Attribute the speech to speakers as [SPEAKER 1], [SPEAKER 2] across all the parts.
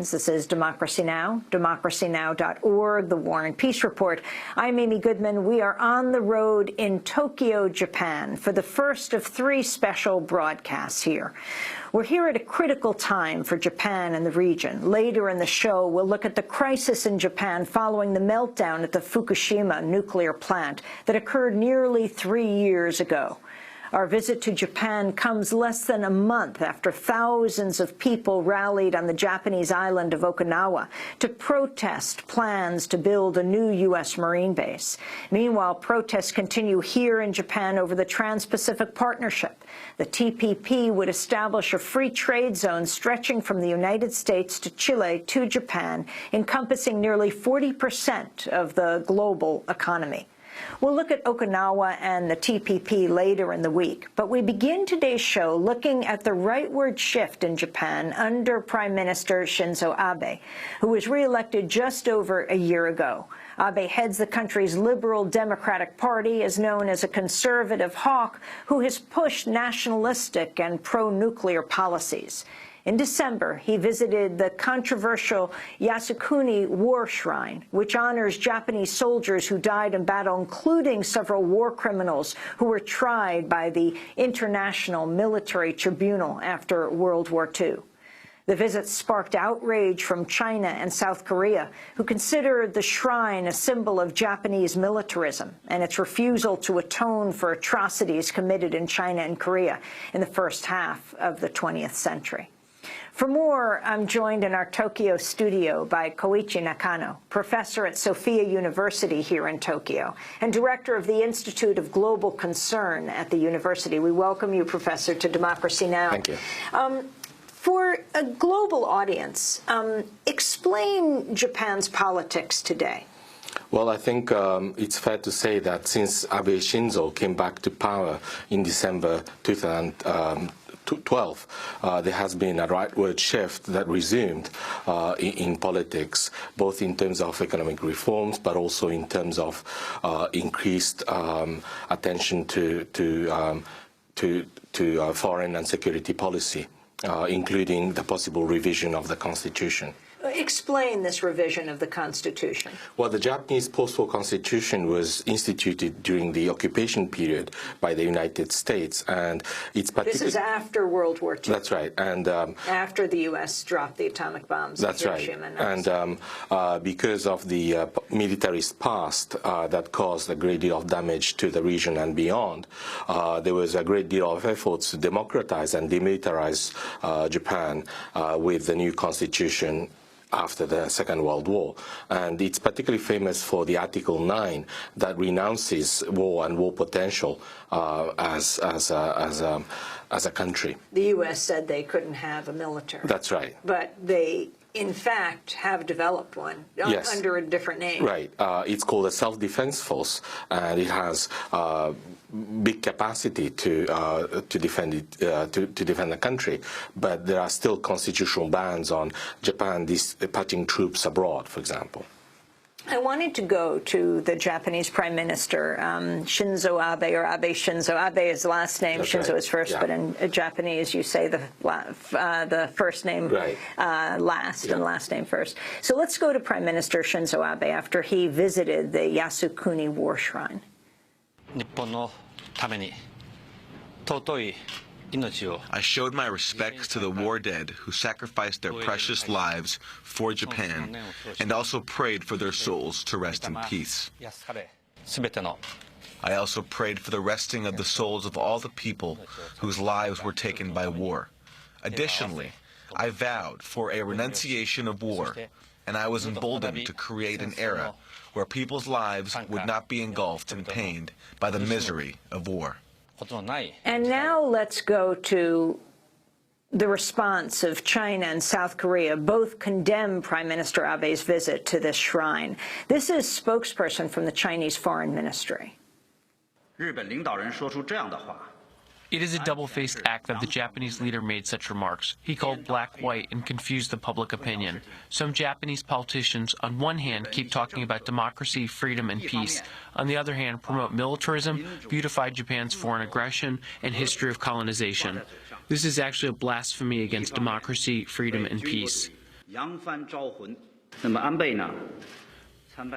[SPEAKER 1] headlines. This is Democracy Now!, democracynow.org, the War and Peace Report. I'm Amy Goodman. We are on the road in Tokyo, Japan, for the first of 3 special broadcasts here. We're here at a critical time for Japan and the region. Later in the show, we'll look at the crisis in Japan following the meltdown at the Fukushima nuclear plant that occurred nearly 3 years ago. Our visit to Japan comes less than a month after thousands of people rallied on the Japanese island of Okinawa to protest plans to build a new U.S. Marine base. Meanwhile, protests continue here in Japan over the Trans-Pacific Partnership. The TPP would establish a free trade zone stretching from the United States to Chile to Japan, encompassing nearly 40% of the global economy. We'll look at Okinawa and the TPP later in the week, but we begin today's show looking at the rightward shift in Japan under Prime Minister Shinzo Abe, who was re-elected just over a year ago. Abe heads the country's Liberal Democratic Party, is known as a conservative hawk who has pushed nationalistic and pro-nuclear policies. In December, he visited the controversial Yasukuni War Shrine, which honors Japanese soldiers who died in battle, including several war criminals who were tried by the International Military Tribunal after World War II. The visit sparked outrage from China and South Korea, who consider the shrine a symbol of Japanese militarism and its refusal to atone for atrocities committed in China and Korea in the first half of the 20th century. For more, I'm joined in our Tokyo studio by Koichi Nakano, professor at Sophia University here in Tokyo, and director of the Institute of Global Concern at the university. We welcome you, Professor, to Democracy Now!
[SPEAKER 2] Thank you.
[SPEAKER 1] For a global audience, explain Japan's politics today.
[SPEAKER 2] Well, I think it's fair to say that since Abe Shinzo came back to power in December 2012, there has been a rightward shift that resumed in politics, both in terms of economic reforms, but also in terms of increased attention to foreign and security policy, including the possible revision of the Constitution.
[SPEAKER 1] Explain this revision of the Constitution.
[SPEAKER 2] Well, the Japanese post-war Constitution was instituted during the occupation period by the United States, and it's particularly...
[SPEAKER 1] This is after World War II.
[SPEAKER 2] That's right. And
[SPEAKER 1] after the U.S. dropped the atomic bombs in Hiroshima and
[SPEAKER 2] Nagasaki. And because of the militarist past that caused a great deal of damage to the region and beyond, there was a great deal of efforts to democratize and demilitarize Japan with the new Constitution after the Second World War. And it's particularly famous for the Article 9 that renounces war and war potential as a country.
[SPEAKER 1] The U.S. said they couldn't have a military.
[SPEAKER 2] That's right.
[SPEAKER 1] But they, in fact, have developed one under a different name.
[SPEAKER 2] Right. It's called a self-defense force, and it has big capacity to defend it, to defend the country. But there are still constitutional bans on Japan dispatching troops abroad, for example.
[SPEAKER 1] I wanted to go to the Japanese Prime Minister, Shinzo Abe, or Abe Shinzo. Abe is last name,
[SPEAKER 2] That's
[SPEAKER 1] Shinzo
[SPEAKER 2] right.
[SPEAKER 1] is first, but in Japanese you say the first name last and last name first. So let's go to Prime Minister Shinzo Abe after he visited the Yasukuni War Shrine.
[SPEAKER 3] I showed my respects to the war dead who sacrificed their precious lives for Japan and also prayed for their souls to rest in peace. I also prayed for the resting of the souls of all the people whose lives were taken by war. Additionally, I vowed for a renunciation of war, and I was emboldened to create an era where people's lives would not be engulfed and pained by the misery of war.
[SPEAKER 1] And now let's go to the response of China and South Korea. Both condemn Prime Minister Abe's visit to this shrine. This is spokesperson from the Chinese Foreign Ministry.
[SPEAKER 4] It is a double-faced act that the Japanese leader made such remarks. He called black white and confused the public opinion. Some Japanese politicians, on one hand, keep talking about democracy, freedom, and peace. On the other hand, promote militarism, beautify Japan's foreign aggression, and history of colonization. This is actually a blasphemy against democracy, freedom, and peace.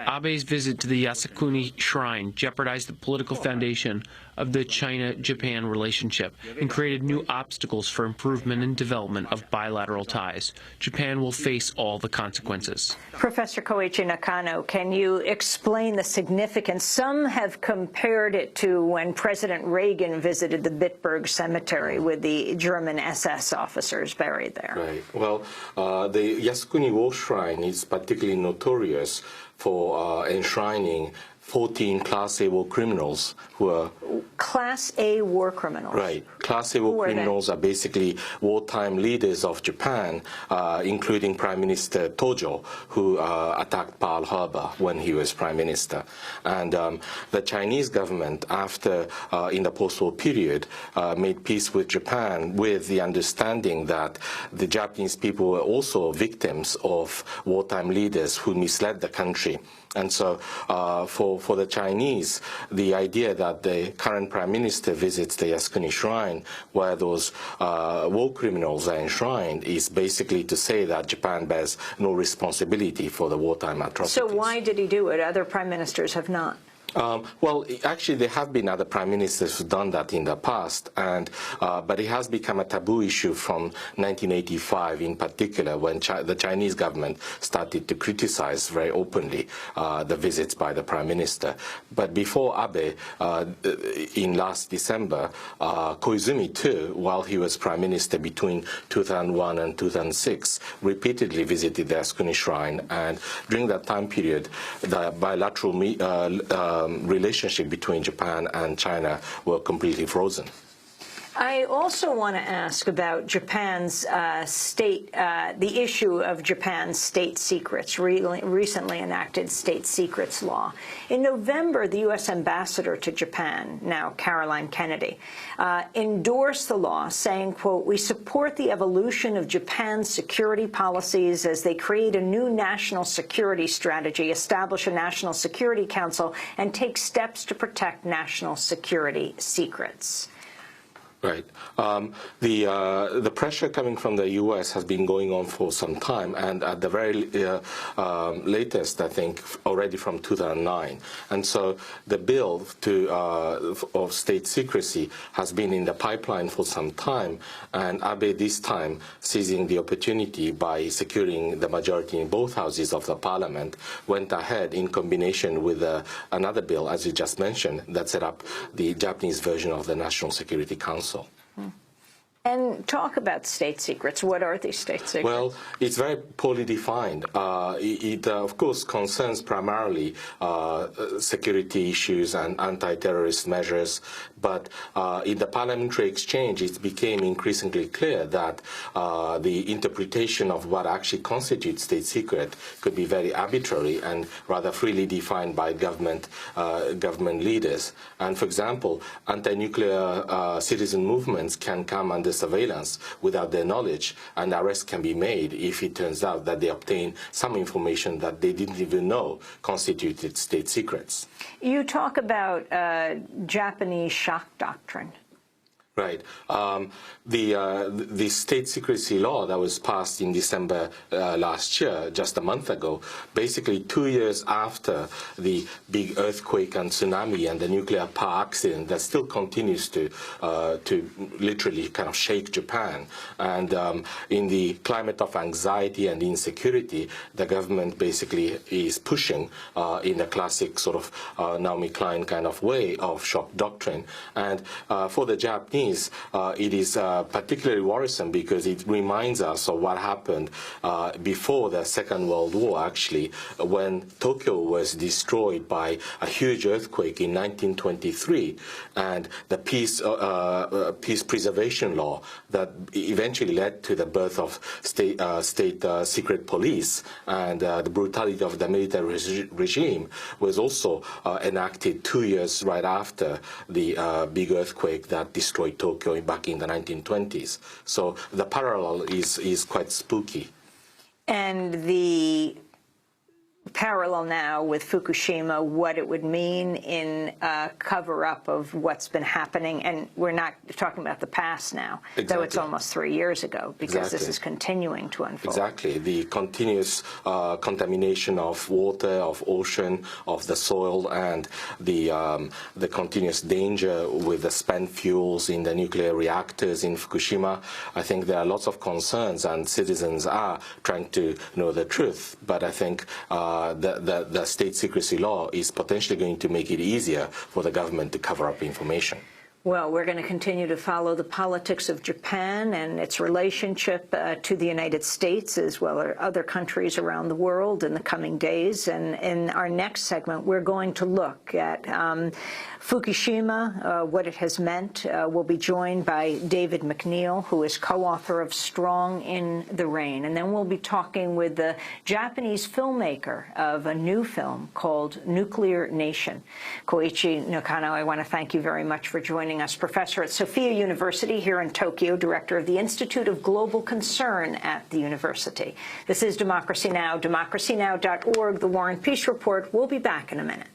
[SPEAKER 4] Abe's visit to the Yasukuni Shrine jeopardized the political foundation of the China-Japan relationship and created new obstacles for improvement and development of bilateral ties. Japan will face all the consequences.
[SPEAKER 1] Professor Koichi Nakano, can you explain the significance? Some have compared it to when President Reagan visited the Bitburg Cemetery with the German SS officers buried there.
[SPEAKER 2] Right. Well, the Yasukuni War Shrine is particularly notorious for enshrining 14 Class A war criminals who are...
[SPEAKER 1] Class A war criminals?
[SPEAKER 2] Right. Class A war criminals are basically wartime leaders of Japan, including Prime Minister Tojo, who attacked Pearl Harbor when he was Prime Minister. And the Chinese government, after, in the post-war period, made peace with Japan with the understanding that the Japanese people were also victims of wartime leaders who misled the country. And so for the Chinese, the idea that the current Prime Minister visits the Yasukuni Shrine where those war criminals are enshrined is basically to say that Japan bears no responsibility for the wartime atrocities.
[SPEAKER 1] So why did he do it? Other Prime Ministers have not.
[SPEAKER 2] Well, actually, there have been other prime ministers who've done that in the past, and but it has become a taboo issue from 1985 in particular, when the Chinese government started to criticize very openly the visits by the prime minister. But before Abe, in last December, Koizumi too, while he was prime minister between 2001 and 2006, repeatedly visited the Yasukuni Shrine, and during that time period, the bilateral relationship between Japan and China were completely frozen.
[SPEAKER 1] I also want to ask about Japan's the issue of Japan's state secrets, recently enacted state secrets law. In November, the U.S. ambassador to Japan, now Caroline Kennedy, endorsed the law, saying, quote, "We support the evolution of Japan's security policies as they create a new national security strategy, establish a national security council, and take steps to protect national security secrets."
[SPEAKER 2] Right. The pressure coming from the U.S. has been going on for some time, and at the very latest, I think, already from 2009. And so the bill of state secrecy has been in the pipeline for some time, and Abe this time, seizing the opportunity by securing the majority in both houses of the parliament, went ahead in combination with another bill, as you just mentioned, that set up the Japanese version of the National Security Council.
[SPEAKER 1] And talk about state secrets. What are these state secrets?
[SPEAKER 2] Well, it's very poorly defined. It of course, concerns primarily security issues and anti-terrorist measures. But in the parliamentary exchange, it became increasingly clear that the interpretation of what actually constitutes state secret could be very arbitrary and rather freely defined by government leaders. And for example, anti-nuclear citizen movements can come under surveillance without their knowledge, and arrests can be made if it turns out that they obtain some information that they didn't even know constituted state secrets.
[SPEAKER 1] You talk about Japanese shock doctrine.
[SPEAKER 2] Right. The state secrecy law that was passed in December last year, just a month ago, basically 2 years after the big earthquake and tsunami and the nuclear power accident that still continues to literally kind of shake Japan. And in the climate of anxiety and insecurity, the government basically is pushing in a classic sort of Naomi Klein kind of way of shock doctrine. And for the Japanese, it is particularly worrisome because it reminds us of what happened before the Second World War, actually, when Tokyo was destroyed by a huge earthquake in 1923, and the peace preservation law that eventually led to the birth of state secret police and the brutality of the military regime was also enacted 2 years right after the big earthquake that destroyed Tokyo back in the 1920s. So the parallel is quite spooky.
[SPEAKER 1] And the parallel now with Fukushima, what it would mean in a cover-up of what's been happening. And we're not talking about the past now, though it's almost 3 years ago, because this is continuing to unfold.
[SPEAKER 2] Exactly. The continuous contamination of water, of ocean, of the soil, and the continuous danger with the spent fuels in the nuclear reactors in Fukushima. I think there are lots of concerns, and citizens are trying to know the truth. But I think the state secrecy law is potentially going to make it easier for the government to cover up information.
[SPEAKER 1] Well, we're going to continue to follow the politics of Japan and its relationship to the United States, as well as other countries around the world, in the coming days. And in our next segment, we're going to look at Fukushima, what it has meant. We'll be joined by David McNeil, who is co-author of Strong in the Rain. And then we'll be talking with the Japanese filmmaker of a new film called Nuclear Nation. Koichi Nakano, I want to thank you very much for joining us. Professor at Sophia University here in Tokyo, Director of the Institute of Global Concern at the university. This is Democracy Now!, democracynow.org, The War and Peace Report. We'll be back in a minute.